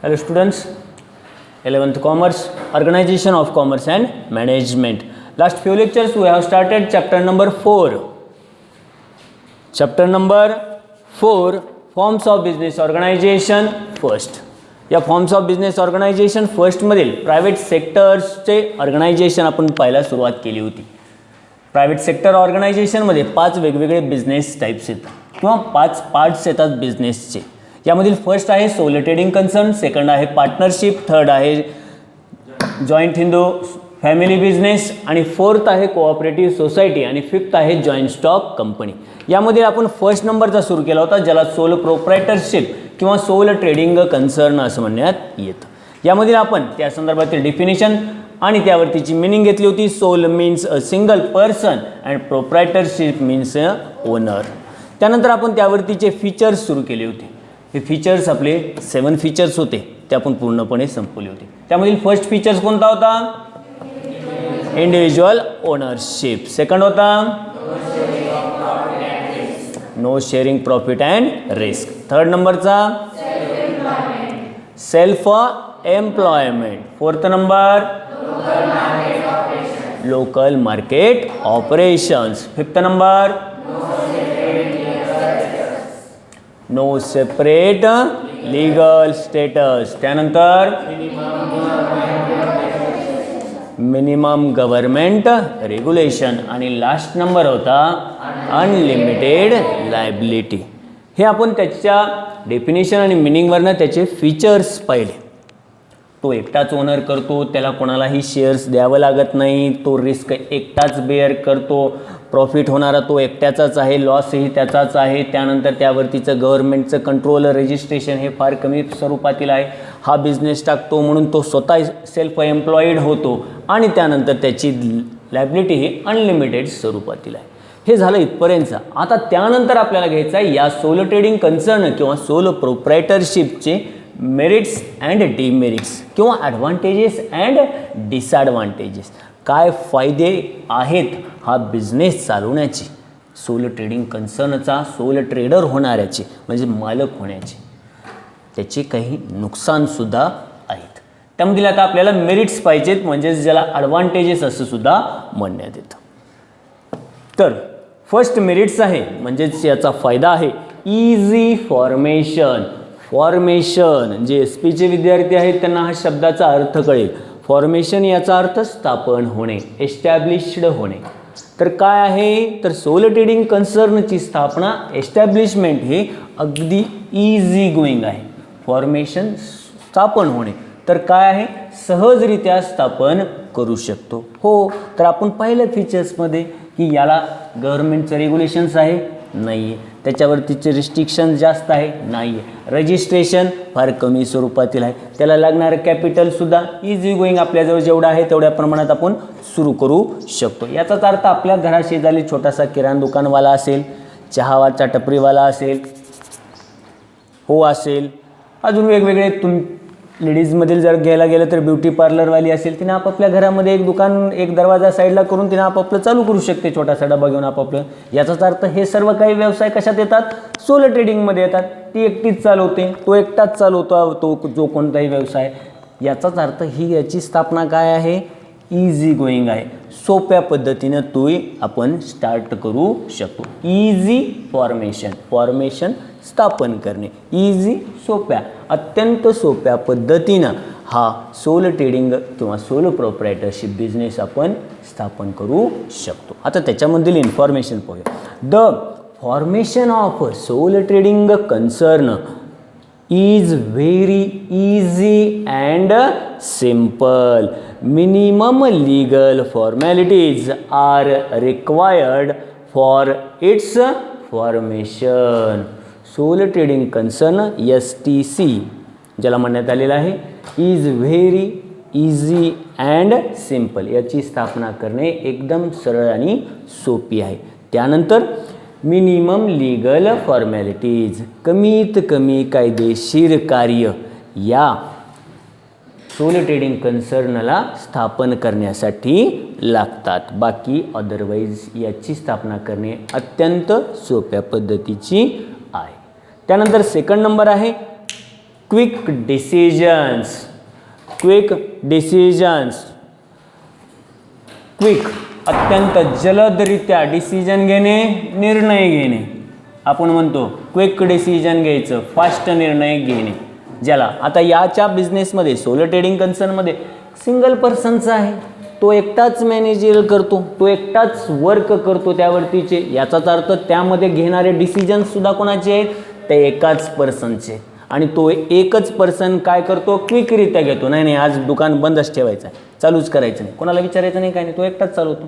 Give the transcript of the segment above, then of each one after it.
Hello students, 11th Commerce, Organization of Commerce and Management. Last few lectures we have started chapter number 4. Chapter number 4, Forms of Business Organization first. या forms of business organization फर्स्टमधील private सेक्टर्सचे organization आपण पाहायला सुरुवात केली होती. Private sector ऑर्गनायझेशनमध्ये 5 वेगवेगळे बिझनेस टाईप्स येतात किंवा 5 पार्ट्स येतात बिझनेसचे. यामधील फर्स्ट आहे सोलो ट्रेडिंग कन्सर्न, सेकंड आहे पार्टनरशिप, थर्ड आहे जॉईंट हिंदू फॅमिली बिझनेस आणि फोर्थ आहे कोऑपरेटिव्ह सोसायटी आणि फिफ्थ आहे जॉईंट स्टॉक कंपनी. यामध्ये आपण फर्स्ट नंबरचा सुरू केला होता ज्याला सोल प्रोप्रायटरशिप किंवा सोल ट्रेडिंग कन्सर्न असं म्हणण्यात येतं. यामध्ये आपण त्या संदर्भातील डेफिनेशन आणि त्यावरतीची मिनिंग घेतली होती. Sole means a single person and proprietorship means a owner. त्यानंतर आपण त्यावरतीचे फीचर्स सुरू केले होते. हे फीचर्स आपले 7 फीचर्स होते ते आपण पूर्णपणे संपवले होते. त्यामधील फर्स्ट फीचर्स कोणता होता? Individual ownership. सेकंड होता no sharing profit and risk. Third नंबरचा self employment. Fourth number local market operations. Fifth number no separate legal status. त्यानंतर मिनिमम गव्हर्नमेंट रेग्युलेशन आणि लास्ट नंबर होता अनलिमिटेड लायबिलिटी. हे आपण त्याच्या डेफिनेशन आणि मिनिंगवरनं त्याचे फीचर्स पाहिले. तो एकटाच ओनर करतो, त्याला कोणालाही शेअर्स द्यावं लागत नाही, तो रिस्क एकटाच बेअर करतो, प्रॉफिट होणारा तो एकट्याचाच आहे, लॉसही त्याचाच आहे. त्यानंतर त्यावरतीचं गव्हर्नमेंटचं कंट्रोल रजिस्ट्रेशन हे फार कमी स्वरूपातील आहे. हा बिझनेस टाकतो म्हणून तो स्वतः सेल्फ एम्प्लॉईड होतो आणि त्यानंतर त्याची लायबिलिटी ही अनलिमिटेड स्वरूपातील आहे. हे झालं इथपर्यंतचं. आता त्यानंतर आपल्याला घ्यायचं आहे या सोलो ट्रेडिंग कन्सर्न किंवा सोलो प्रोप्रायटरशिपचे मेरिट्स अँड डिमेरिट्स किंवा ॲडव्हान्टेजेस अँड डिसॲडव्हान्टेजेस. काय फायदे आहेत हा बिझनेस चालवण्याचे, सोलो ट्रेडिंग कन्सर्नचा सोलो ट्रेडर होणाऱ्याचे म्हणजे मालक होण्याचे, त्याचे काही नुकसानसुद्धा आहेत. त्यामध्ये आता आपल्याला मेरिट्स पाहिजेत म्हणजेच ज्याला ॲडव्हान्टेजेस असं सुद्धा म्हणण्यात येतं. तर फर्स्ट मेरिट्स आहे म्हणजेच याचा फायदा आहे इझी फॉर्मेशन. फॉर्मेशन जे एस पीचे विद्यार्थी आहेत त्यांना हा शब्दाचा अर्थ कळेल. फॉर्मेशन याचा अर्थ स्थापन होणे, एस्टॅब्लिश्ड होणे. तर काय आहे तर सोलो ट्रेडिंग कन्सर्नची स्थापना एस्टॅब्लिशमेंट हे अगदी इझी गोईंग आहे. फॉर्मेशन स्थापन होणे तर काय आहे सहजरित्या स्थापन करू शकतो. हो तर आपण पाहिलं फीचर्समध्ये की याला गव्हर्नमेंटचं रेग्युलेशन्स आहे नाही आहे, त्याच्यावरतीचे रिस्ट्रिक्शन जास्त आहे नाही आहे, रजिस्ट्रेशन फार कमी स्वरूपातील आहे, त्याला लागणारं कॅपिटलसुद्धा इझी गोईंग आपल्याजवळ जेवढं आहे तेवढ्या प्रमाणात आपण सुरू करू शकतो. याचाच अर्थ आपल्या घराशेजारी छोटासा किराणा दुकानवाला असेल, चहावाचा टपरीवाला असेल, हो असेल, अजून वेगवेगळे लेडीजमधील जर घ्यायला गेलं तर ब्युटी पार्लरवाली असेल, तिनं आपापल्या घरामध्ये एक दुकान एक दरवाजा साईडला करून तिनं आपापलं चालू करू शकते छोटासा डबा घेऊन आपापलं. याचाच अर्थ हे सर्व काही व्यवसाय कशात येतात सोलो ट्रेडिंगमध्ये येतात. ती एकटीच चालवते, तो एकटाच चालवतो तो जो कोणताही व्यवसाय. याचाच अर्थ ही याची स्थापना काय आहे इझी गोईंग आहे. सोप्या पद्धतीनं तो आपण स्टार्ट करू शकतो. इझी फॉर्मेशन स्थापन करणे, इझी सोप्या अत्यंत सोप्या पद्धतीनं हा सोलो ट्रेडिंग किंवा सोलो प्रोप्रायटरशिप बिझनेस आपण स्थापन करू शकतो. आता त्याच्यामधील इन्फॉर्मेशन पाहूया. The formation of solo trading concern is very easy and simple. Minimum legal formalities are required for its formation. Solo trading concern STC ज्याला म्हणण्यात आलेलं आहे is very easy and simple. याची स्थापना करणे एकदम सरळ आणि सोपी आहे. त्यानंतर मिनिमम लीगल फॉर्मॅलिटीज कमीत कमी कायदेशीर कार्य या सोलो ट्रेडिंग कन्सर्नला स्थापन करण्यासाठी लागतात. बाकी अदरवाईज याची स्थापना करणे अत्यंत सोप्या पद्धतीची आहे. त्यानंतर सेकंड नंबर आहे quick decisions, quick decisions, quick अत्यंत जलदरित्या डिसिजन घेणे, निर्णय घेणे. आपण म्हणतो क्विक डिसिजन घ्यायचं, फास्ट निर्णय घेणे. ज्याला आता याच्या बिझनेसमध्ये सोलो ट्रेडिंग कन्सर्नमध्ये सिंगल पर्सनचा आहे, तो एकटाच मॅनेजर करतो, तो एकटाच वर्क करतो त्यावरतीचे. याचाच अर्थ त्यामध्ये घेणारे डिसिजन्ससुद्धा कोणाचे आहेत, ते एकाच पर्सनचे. आणि तो एकच पर्सन काय करतो, क्विकरित्या घेतो. नाही नाही आज दुकान बंदच ठेवायचं आहे, चालूच करायचं नाही, कोणाला विचारायचं नाही, काय नाही, तो एकटाच चालवतो.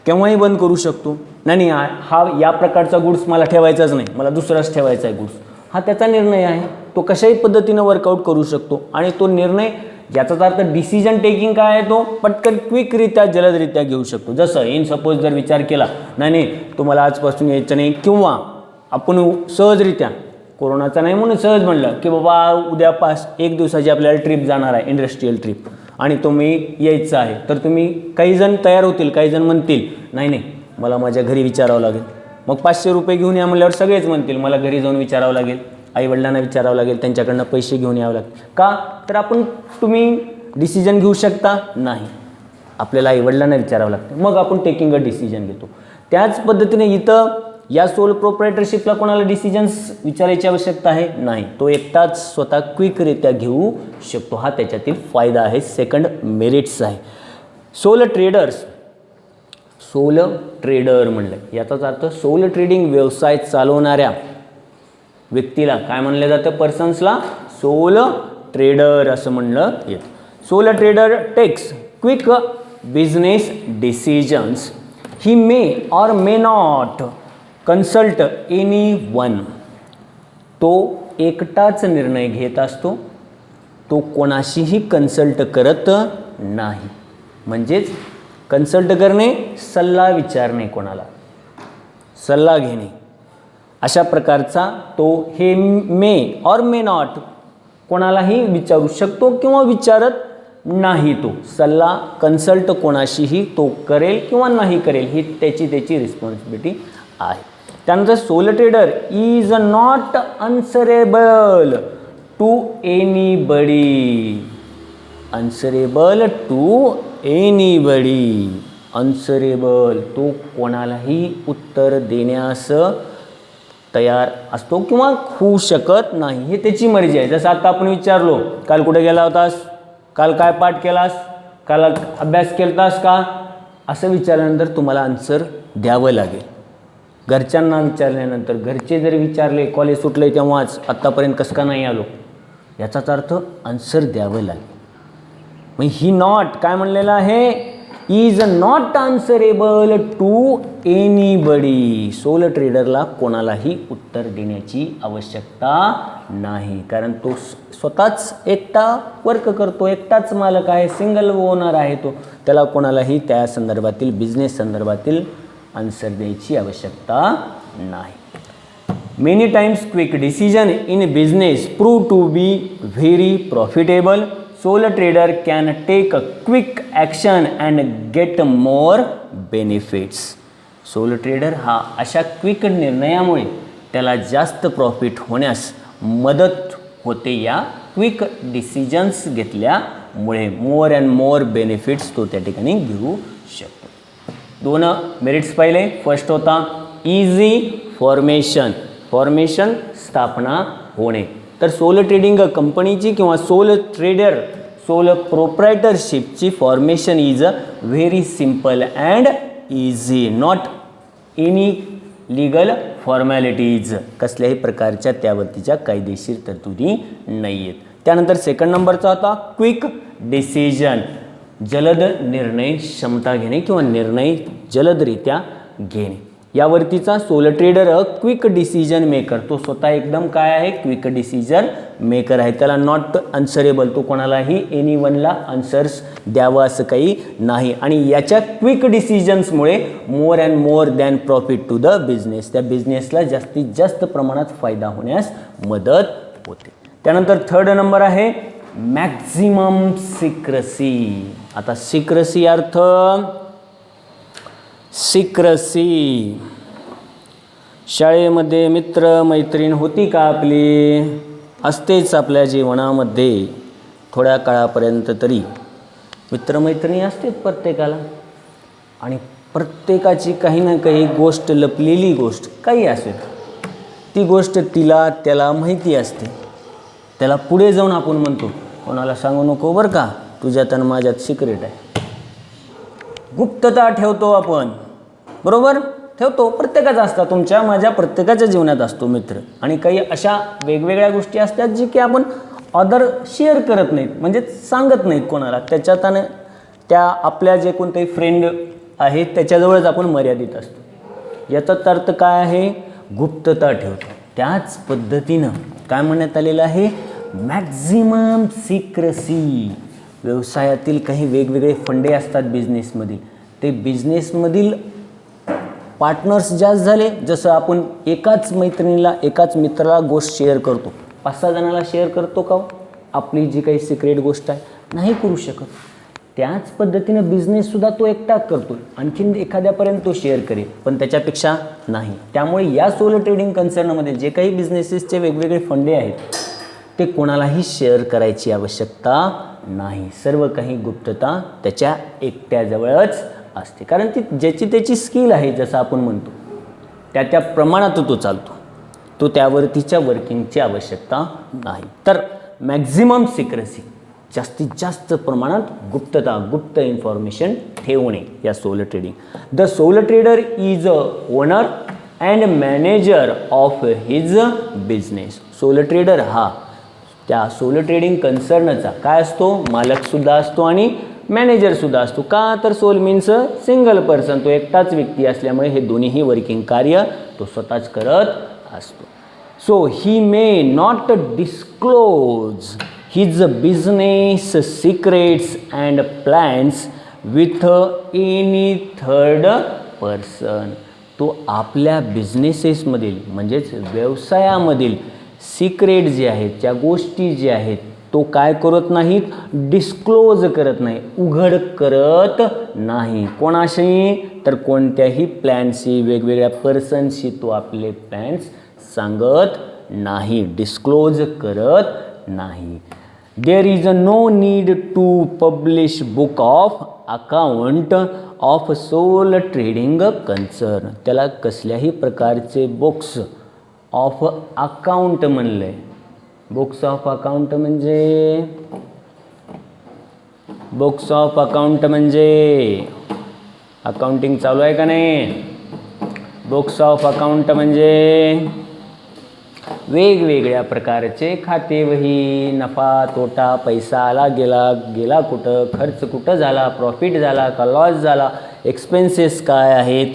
केव्हाही बंद करू शकतो. नाही हा या प्रकारचा गुड्स मला ठेवायचाच नाही, मला दुसराच ठेवायचा आहे गुड्स, हा त्याचा निर्णय आहे. तो कशाही पद्धतीनं वर्कआउट करू शकतो. आणि तो निर्णय याचाच अर्थ डिसिजन टेकिंग काय आहे, तो पटकन क्विकरित्या जलदरित्या घेऊ शकतो. जसं इन सपोज जर विचार केला, नाही तुम्हाला आजपासून यायचं नाही, किंवा आपण सहजरित्या कोरोनाचा नाही म्हणून सहज म्हणलं की बाबा उद्या 1 दिवसाची आपल्याला ट्रिप जाणार आहे, इंडस्ट्रीयल ट्रिप, आणि तुम्ही यायचं आहे, तर तुम्ही काही जण तयार होतील, काही जण म्हणतील नाही मला माझ्या घरी विचारावं लागेल. मग 500 रुपये घेऊन या म्हणल्यावर सगळेच म्हणतील मला घरी जाऊन विचारावं लागेल, आईवडिलांना विचारावं लागेल, त्यांच्याकडनं पैसे घेऊन यावं लागेल. का तर तुम्ही डिसिजन घेऊ शकता नाही, आपल्याला आईवडिलांना विचारावं लागतं, मग आपण टेकिंग अ डिसिजन घेतो. त्याच पद्धतीने इथं या सोल प्रोप्रायटरशिपला कोणाला डिसिजन्स विचारायची आवश्यकता आहे नाही, तो एकटाच स्वतः क्विकरित्या घेऊ शकतो. हा त्याच्यातील फायदा आहे, सेकंड मेरिट्स आहे. सोल ट्रेडर्स, सोल ट्रेडर म्हणलं याचाच अर्थ सोल ट्रेडिंग व्यवसाय चालवणाऱ्या व्यक्तीला काय म्हणलं जातं, पर्सन्सला सोल ट्रेडर असं म्हणलं येतं. Sole trader takes quick business decisions. He may or may not consult anyone. तो एकटाच निर्णय घेत असतो, तो कोणाशीही कन्सल्ट करत नाही. म्हणजेच कन्सल्ट करणे, सल्ला विचारणे, कोणाला सल्ला घेणे, अशा प्रकारचा तो हे मे ऑर मे नॉट कोणालाही विचारू शकतो किंवा विचारत नाही. तो सल्ला कन्सल्ट कोणाशीही तो करेल किंवा नाही करेल, ही त्याची रिस्पॉन्सिबिलिटी आहे. त्यानंतर sole trader is not answerable to anybody. Answerable to anybody, answerable तो कोणालाही उत्तर देण्यास तयार असतो किंवा होऊ शकत नाही, हे त्याची मर्जी आहे. जसं आता आपण विचारलो काल कुठे गेला होतास, काल काय पाठ केलास, काल अभ्यास केलास का, असं विचारल्यानंतर तुम्हाला आन्सर द्यावं लागेल. घरच्यांना विचारल्यानंतर, घरचे जर विचारले कॉलेज सुटले तेव्हाच आत्तापर्यंत कसं का नाही आलो, याचाच अर्थ आन्सर द्यावं लागेल. मग ही नॉट काय म्हणलेलं आहे, is not answerable to anybody. Sole ट्रेडरला कोणालाही उत्तर देण्याची आवश्यकता नाही, कारण तो स्वतःच एकटा वर्क करतो, एकटाच मालक आहे, सिंगल ओनर आहे तो, त्याला कोणालाही त्या संदर्भातील बिझनेस संदर्भातील आन्सर द्यायची आवश्यकता नाही. Many times quick decision in business prove to be very profitable. Sole trader can take quick action and get more benefits. Sole trader हा अशा क्विक निर्णयामुळे त्याला जास्त प्रॉफिट होण्यास मदत होते. या क्विक डिसिजन्स घेतल्यामुळे मोर अँड मोर बेनिफिट्स तो त्या ठिकाणी घेऊ शकतो. 2 मेरिट्स पाहिले. फर्स्ट होता इझी फॉर्मेशन, फॉर्मेशन स्थापना होणे. तर सोल ट्रेडिंग कंपनीची किंवा सोल ट्रेडर सोल प्रोप्रायटरशिपची formation is very simple and easy, not any legal formalities, कसल्याही प्रकारच्या त्यावरतीच्या कायदेशीर तरतुदी नाही आहेत. त्यानंतर सेकंड नंबरचा होता क्विक डिसिजन, जलद निर्णय क्षमता घेणे किंवा निर्णय जलदरित्या घेणे. यावरतीचा sole trader quick decision maker, तो स्वतः एकदम काय आहे, क्विक डिसिजन मेकर आहे. त्याला नॉट आन्सरेबल, तो कोणालाही एनी वनला आन्सर्स द्यावं असं काही नाही. आणि याच्या क्विक डिसिजन्समुळे more and more than profit to the business, त्या बिझनेसला जास्तीत जास्त प्रमाणात फायदा होण्यास मदत होते. त्यानंतर थर्ड नंबर आहे मॅक्झिमम सिक्रेसी. आता सिक्रेसी अर्थ सिक्रेसी, शाळेमध्ये मित्र मैत्रीण होती का आपली, असतेच आपल्या जीवनामध्ये थोड्या काळापर्यंत तरी मित्रमैत्रिणी असतेच प्रत्येकाला, आणि प्रत्येकाची काही ना काही गोष्ट, लपलेली गोष्ट काही असेल, ती गोष्ट त्याला माहिती असते. त्याला पुढे जाऊन आपण म्हणतो कोणाला सांगू नको बरं का, तुझ्यात आणि माझ्यात सिक्रेट आहे. गुप्तता ठेवतो आपण, बरोबर ठेवतो. प्रत्येकाचा असतात, तुमच्या माझ्या प्रत्येकाच्या जीवनात असतो मित्र. आणि काही अशा वेगवेगळ्या गोष्टी असतात जी की आपण अदर शेअर करत नाहीत, म्हणजे सांगत नाहीत कोणाला. त्याच्यात आणि त्या आपल्या जे कोणतेही फ्रेंड आहेत त्याच्याजवळच आपण मर्यादित असतो. याचाच अर्थ काय आहे, गुप्तता ठेवतो. त्याच पद्धतीनं काय म्हणण्यात आलेलं आहे, मॅक्झिमम सिक्रेसी. व्यवसायातील काही वेगवेगळे फंडे असतात बिझनेसमधील, ते बिझनेसमधील पार्टनर्स जास्त झाले, जसं आपण एकाच मैत्रिणीला, एकाच मित्राला गोष्ट शेअर करतो, 5-6 जणांना शेअर करतो का आपली जी काही सिक्रेट गोष्ट आहे, नाही करू शकत. त्याच पद्धतीनं बिझनेससुद्धा तो एकटाच करतो, आणखीन एखाद्यापर्यंत तो शेअर करेल, पण त्याच्यापेक्षा नाही. त्यामुळे या सोलो ट्रेडिंग कन्सर्नमध्ये जे काही बिझनेसेसचे वेगवेगळे फंडे आहेत ते कोणालाही शेअर करायची आवश्यकता नाही. सर्व काही गुप्तता त्याच्या एकट्याजवळच असते, कारण ती ज्याची त्याची स्किल आहे, जसं आपण म्हणतो त्या प्रमाणात तो चालतो, तो त्यावरतीच्या वर्किंगची आवश्यकता नाही. तर मॅक्झिमम सिक्रेसी, जास्तीत जास्त प्रमाणात गुप्तता, गुप्त इन्फॉर्मेशन ठेवणे या solo trading. The solo trader is a owner and manager of his business. Solo trader हा त्या सोलो ट्रेडिंग कन्सर्नचा काय असतो, मालकसुद्धा असतो आणि मॅनेजरसुद्धा असतो. का तर सोल मीन्स सिंगल पर्सन, तो एकटाच व्यक्ती असल्यामुळे हे दोन्हीही वर्किंग कार्य तो स्वतःच करत असतो. So he may not disclose his business secrets and plans with any third person. तो आपल्या बिझनेसेसमधील म्हणजेच व्यवसायामधील सिक्रेट जे आहेत, त्या गोष्टी ज्या आहेत, तो काय करत नाहीत, डिस्क्लोज करत नाही, उघड करत नाही. कोणाशी तर कोणत्याही प्लॅनशी, वेगवेगळ्या पर्सनशी तो आपले प्लॅन्स सांगत नाही, डिस्क्लोज करत नाही. There is no need to publish book of account of sole trading concern. त्याला कसल्याही प्रकारचे बुक्स ऑफ अकाउंट म्हणलं आहे. बुक्स ऑफ अकाउंट म्हणजे अकाउंटिंग चालू आहे का नाही. बुक्स ऑफ अकाउंट म्हणजे वेगवेगळ्या प्रकारचे खाते वही, नफा तोटा, पैसा आला गेला कुठं, खर्च कुठं झाला, प्रॉफिट झाला का लॉस झाला, एक्सपेन्सेस काय आहेत,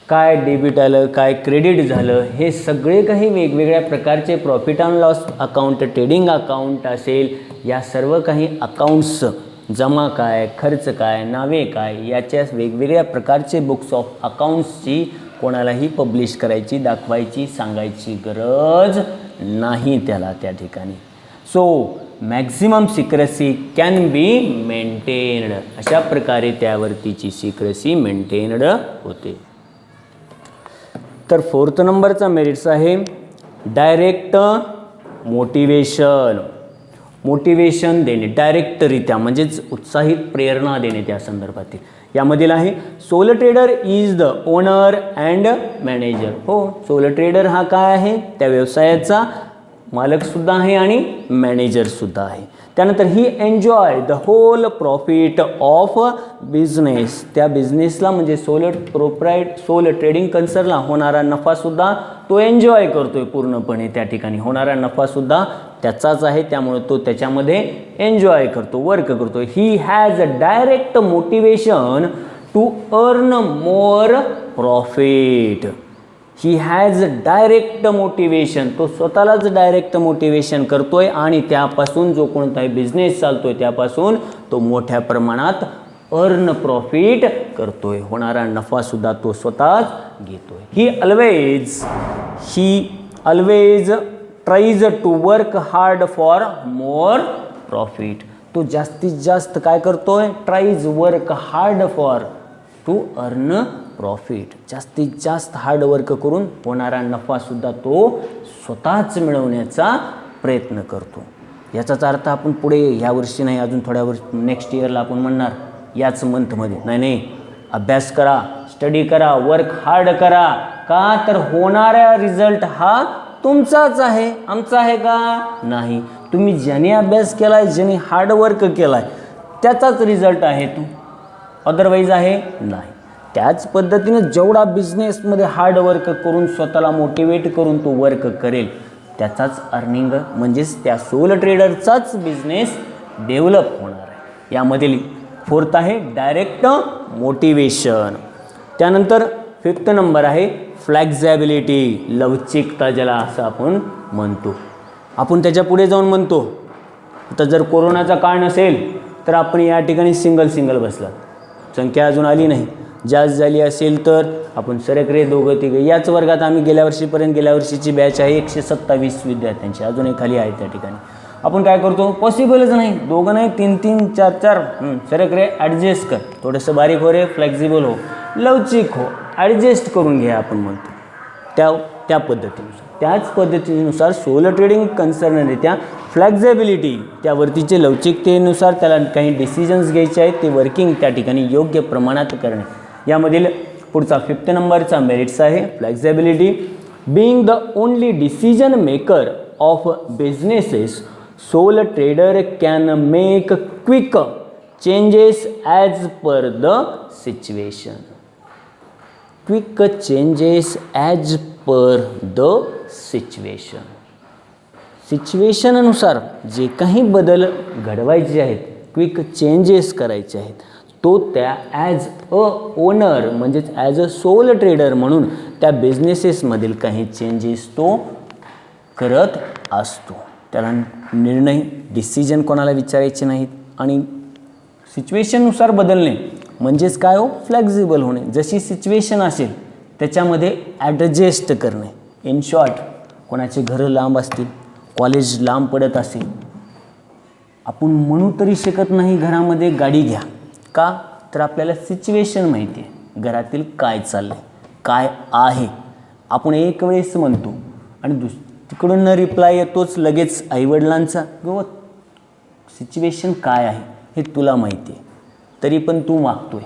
काय डेबिट आलं, काय क्रेडिट झालं, हे सगळे काही वेगवेगळ्या प्रकारचे profit and loss account, trading account असेल, या सर्व काही अकाउंट्स, जमा काय, खर्च काय, नावे काय, याच्या वेगवेगळ्या प्रकारचे बुक्स ऑफ अकाउंट्सची कोणालाही पब्लिश करायची, दाखवायची, सांगायची गरज नाही त्याला त्या ठिकाणी. So maximum secrecy can be maintained. अशा प्रकारे त्यावरतीची सिक्रेसी मेंटेन्ड होते. तर 4th नंबरचा मेरिट्स आहे डायरेक्ट मोटिवेशन. मोटिवेशन देणे डायरेक्टरित्या, म्हणजेच उत्साहित प्रेरणा देणे त्या संदर्भातील. यामधील आहे solo trader is the owner and manager. हो, सोलो ट्रेडर हा काय आहे, त्या व्यवसायाचा मालकसुद्धा आहे आणि मॅनेजरसुद्धा आहे. त्यानंतर he enjoy the whole profit of business. त्या बिझनेसला म्हणजे सोलो ट्रेडिंग कन्सर्नला होणारा नफासुद्धा तो एन्जॉय करतोय पूर्णपणे. त्या ठिकाणी होणारा नफासुद्धा त्याचाच आहे, त्यामुळे तो त्याच्यामध्ये एन्जॉय करतो, वर्क करतो. He has a direct motivation to earn more profit. He has direct motivation, तो स्वतःलाच डायरेक्ट मोटिवेशन करतोय आणि त्यापासून जो कोणताही बिझनेस चालतोय त्यापासून तो मोठ्या प्रमाणात अर्न प्रॉफिट करतोय, होणारा नफासुद्धा तो स्वतःच घेतोय. He always tries to work hard for more profit. तो जास्तीत जास्त काय करतोय, tries work hard for to earn profit. जास्तीत जास्त हार्डवर्क करून होणारा नफासुद्धा तो स्वतःच मिळवण्याचा प्रयत्न करतो. याचाच अर्थ आपण पुढे ह्या वर्षी नाही, अजून थोड्या वर्षी नेक्स्ट इयरला आपण म्हणणार याच मंथमध्ये नाही, अभ्यास करा, स्टडी करा, वर्क हार्ड करा. का तर होणारा रिझल्ट हा तुमचाच आहे, आमचा आहे का नाही. तुम्ही ज्याने अभ्यास केला आहे, ज्याने हार्डवर्क केला आहे त्याचाच रिझल्ट आहे तो, अदरवाईज आहे नाही. त्याच पद्धतीने जेवढा बिझनेसमध्ये हार्डवर्क करून स्वतःला मोटिवेट करून तो वर्क करेल त्याचाच अर्निंग म्हणजेच त्या सोल ट्रेडरचाच बिझनेस डेव्हलप होणार आहे. यामधील फोर्थ आहे डायरेक्ट मोटिवेशन. त्यानंतर फिफ्थ नंबर आहे फ्लेक्झिबिलिटी, लवचिकता ज्याला असं आपण म्हणतो. आपण त्याच्या पुढे जाऊन म्हणतो आता जर कोरोनाचा काळ नसेल तर आपण या ठिकाणी सिंगल बसलात, संख्या अजून आली नाही, जास्त झाली असेल तर आपण सरकरे दोघं तिघं याच वर्गात आम्ही गेल्या वर्षीची बॅच आहे 127 विद्यार्थ्यांची, अजूनही खाली आहे त्या ठिकाणी. आपण काय करतो, पॉसिबलच नाही, दोघं नाही, 3 4 सरकरे ॲडजस्ट कर, थोडंसं बारीक हो रे, फ्लेक्झिबल हो, लवचिक हो, ॲडजस्ट करून घ्या आपण म्हणतो. त्या पद्धतीनुसार त्याच पद्धतीनुसार सोल ट्रेडिंग कन्सर्नरित्या फ्लेक्झिबिलिटी त्यावरतीचे लवचिकतेनुसार त्याला काही डिसिजन्स घ्यायचे आहेत, ते वर्किंग त्या ठिकाणी योग्य प्रमाणात करणे. यामधील पुढचा फिफ्थ नंबरचा मेरिट्स आहे flexibility. Being the only decision maker of businesses, sole trader can make quick changes as per the situation. Quick changes as per the सिच्युएशननुसार जे काही बदल घडवायचे आहेत, क्विक चेंजेस करायचे आहेत, तो त्या ॲज अ ओनर म्हणजेच ॲज अ सोल ट्रेडर म्हणून त्या बिझनेसेसमधील काही चेंजेस तो करत असतो. त्याला निर्णय डिसिजन कोणाला विचारायचे नाहीत आणि सिच्युएशननुसार बदलणे म्हणजेच काय हो, फ्लेक्झिबल होणे. जशी सिच्युएशन असेल त्याच्यामध्ये ॲडजस्ट करणे. इन शॉर्ट, कोणाचे घरं लांब असतील, कॉलेज लांब पडत असेल, आपण म्हणू तरी शकत नाही घरामध्ये गाडी घ्या. का तर आपल्याला सिच्युएशन माहिती आहे, घरातील काय चाललं आहे, काय आहे. आपण एक वेळेस म्हणतो आणि तिकडून न रिप्लाय येतोच लगेच आईवडिलांचा, किंवा सिच्युएशन काय आहे हे तुला माहिती आहे तरी पण तू मागतोय.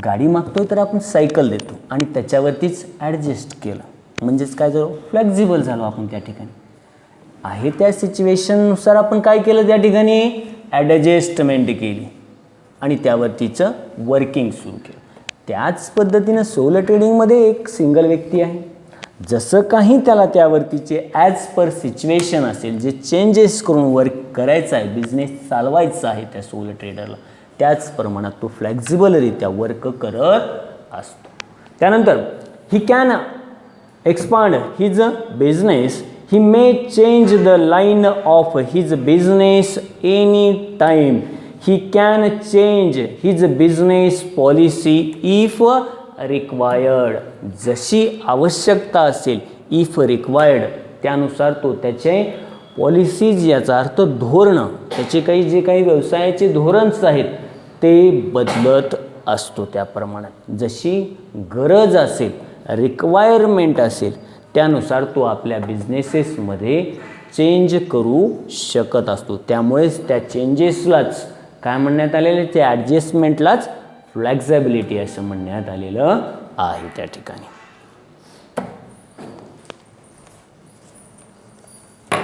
गाडी मागतोय तर आपण सायकल देतो आणि त्याच्यावरतीच ॲडजस्ट केलं म्हणजेच काय झालं, फ्लेक्झिबल झालो आपण त्या ठिकाणी. आहे त्या सिच्युएशननुसार आपण काय केलं, त्या ठिकाणी ॲडजस्टमेंट केली आणि त्यावरतीचं वर्किंग सुरू केलं. त्याच पद्धतीनं सोल ट्रेडिंगमध्ये एक सिंगल व्यक्ती आहे, जसं काही त्याला त्यावरतीचे ॲज पर सिच्युएशन असेल, जे चेंजेस करून वर्क करायचं आहे, बिझनेस चालवायचा आहे त्या सोल ट्रेडरला, त्याच प्रमाणात तो फ्लेक्झिबलरित्या वर्क करत असतो. त्यानंतर he can expand his business, he may change the line of his business any time, he can change his business policy if required. जशी आवश्यकता असेल, इफ रिक्वायर्ड, त्यानुसार तो त्याचे पॉलिसीज, याचा अर्थ धोरणं, त्याचे जे काही व्यवसायाचे धोरणच आहेत ते बदलत असतो. त्या प्रमाणात जशी गरज असेल, रिक्वायरमेंट असेल, त्यानुसार तो आपल्या बिझनेसेसमध्ये चेंज करू शकत असतो. त्यामुळेच त्या चेंजेसलाच काय म्हणण्यात आलेलं आहे, त्या ॲडजस्टमेंटलाच फ्लेक्झिबिलिटी असं म्हणण्यात आलेलं आहे त्या ठिकाणी.